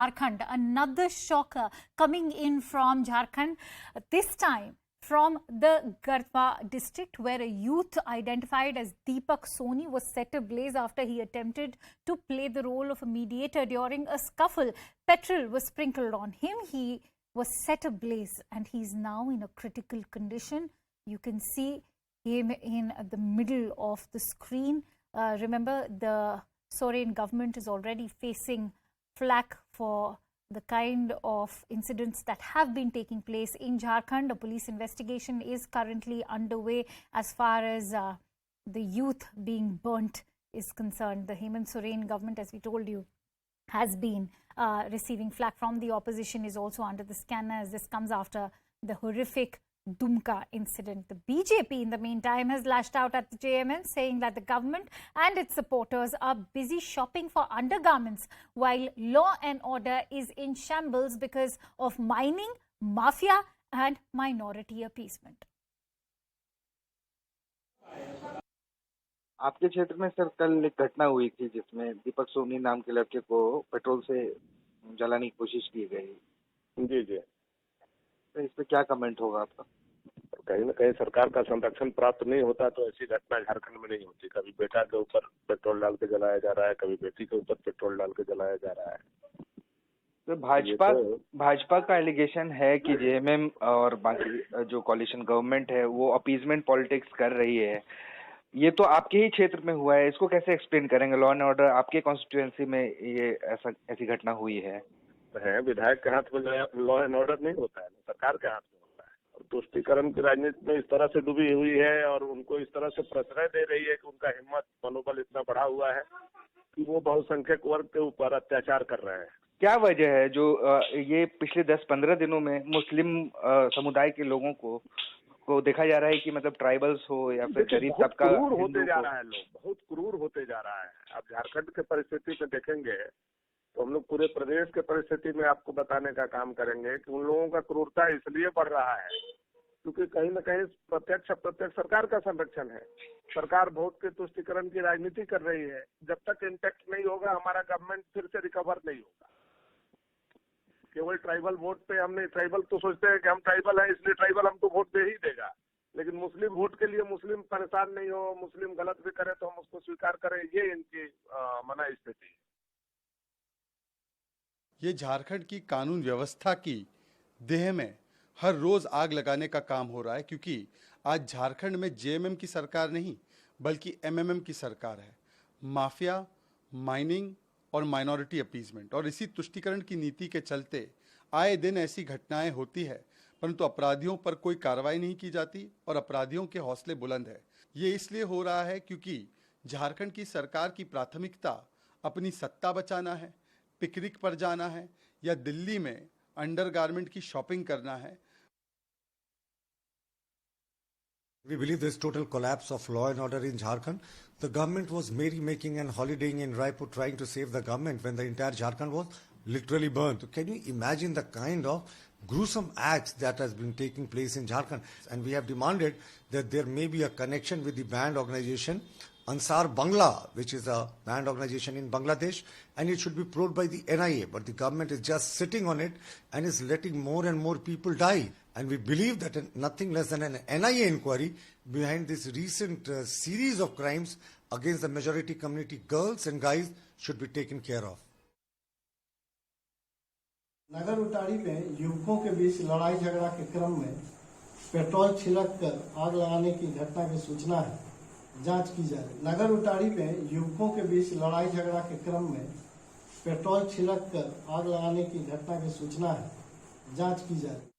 Jharkhand, another shocker coming in from Jharkhand, this time from the Garhwa district, where a youth identified as Deepak Soni was set ablaze after he attempted to play the role of a mediator during a scuffle. Petrol was sprinkled on him. He was set ablaze and he's now in a critical condition. You can see him in the middle of the screen. Remember, the Soren government is already facing flack for the kind of incidents that have been taking place in Jharkhand. A police investigation is currently underway as far as the youth being burnt is concerned. The Hemant Soren government, as we told you, has been receiving flack from the opposition, is also under the scanner as this comes after the horrific Dumka incident. The BJP, in the meantime, has lashed out at the JMN, saying that the government and its supporters are busy shopping for undergarments while law and order is in shambles because of mining, mafia and minority appeasement. आपके क्षेत्र में sir कल एक घटना हुई थी जिसमें दीपक सोनी नाम के लड़के को पेट्रोल से जलाने की कोशिश की गई। जी जी, तो इस पे क्या कमेंट होगा आपका? कहीं न कहीं सरकार का संरक्षण प्राप्त नहीं होता तो ऐसी घटना झारखंड में नहीं होती। कभी बेटा के ऊपर पेट्रोल डाल के जलाया जा रहा है, कभी बेटी के ऊपर पेट्रोल डाल के जलाया जा रहा है। तो भाजपा का एलिगेशन है कि जेएमएम और बाकी जो कोalition गवर्नमेंट है वो अपीजमेंट पॉलिटिक्स कर रही है। ये तो आपके ही क्षेत्र में हुआ है, इसको कैसे एक्सप्लेन करेंगे? लॉ एंड ऑर्डर आपके कॉन्स्टिट्यूएंसी में ये ऐसी घटना हुई है। विधायक के हाथ में लॉ एंड ऑर्डर नहीं होता है, सरकार के हाथ में होता है। और तुष्टीकरण की राजनीति में इस तरह से डूबी हुई है और उनको इस तरह से प्रश्रय दे रही है कि उनका हिम्मत मनोबल इतना बढ़ा हुआ है कि वो बहुसंख्यक वर्ग के ऊपर अत्याचार कर रहे हैं। क्या वजह है जो ये पिछले 10-15 दिनों में मुस्लिम समुदाय के लोगों को देखा जा रहा है कि मतलब ट्राइबल्स हो या फिर गरीब तबका क्रूर होते जा रहा है, लोग बहुत क्रूर होते जा रहा है। आप झारखंड के परिस्थिति में देखेंगे तो हम लोग पूरे प्रदेश के परिस्थिति में आपको बताने का काम करेंगे कि उन लोगों का क्रूरता इसलिए बढ़ रहा है क्योंकि कहीं न कहीं प्रत्यक्ष अप्रत्यक्ष सरकार का संरक्षण है। सरकार वोट के तुष्टीकरण की राजनीति कर रही है। जब तक इंटैक्ट नहीं होगा हमारा गवर्नमेंट फिर से रिकवर नहीं होगा। केवल ट्राइबल वोट पे हमने, ट्राइबल तो सोचते हैं कि हम ट्राइबल हैं इसलिए ट्राइबल हमको वोट दे ही देगा, लेकिन मुस्लिम वोट के लिए मुस्लिम परेशान नहीं हो, मुस्लिम गलत भी करे तो हम उसको स्वीकार करें, ये इनकी मना स्थिति है। ये झारखंड की कानून व्यवस्था की देह में हर रोज आग लगाने का काम हो रहा है, क्योंकि आज झारखंड में जेएमएम की सरकार नहीं बल्कि एमएमएम की सरकार है। माफिया, माइनिंग और माइनॉरिटी अपीजमेंट और इसी तुष्टीकरण की नीति के चलते आए दिन ऐसी घटनाएं होती है, परंतु अपराधियों पर कोई कार्रवाई नहीं की जाती और अपराधियों के हौसले बुलंद है। ये इसलिए हो रहा है क्योंकि झारखंड की सरकार की प्राथमिकता अपनी सत्ता बचाना है, पिकनिक पर जाना है या दिल्ली में अंडरगारमेंट की शॉपिंग करना है। We believe there's total collapse of law and order in Jharkhand. The government was merry-making and holidaying in Raipur trying to save the government when the entire Jharkhand was literally burnt. Can you imagine the kind of gruesome acts that has been taking place in Jharkhand? And we have demanded that there may be a connection with the banned organization Ansar Bangla, which is a banned organization in Bangladesh, and it should be probed by the NIA. But the government is just sitting on it and is letting more and more people die. And we believe that nothing less than an NIA inquiry behind this recent series of crimes against the majority community girls and guys should be taken care of. नगर उटारी में युवकों के बीच लड़ाई झगड़ा के क्रम में petrol छिड़ककर आग लगाने की घटना की सूचना है, जांच की जा रही। नगर उटारी में युवकों के बीच लड़ाई झगड़ा के क्रम में पेट्रोल छिड़ककर आग लगाने की घटना की सूचना है, जांच की जा रही।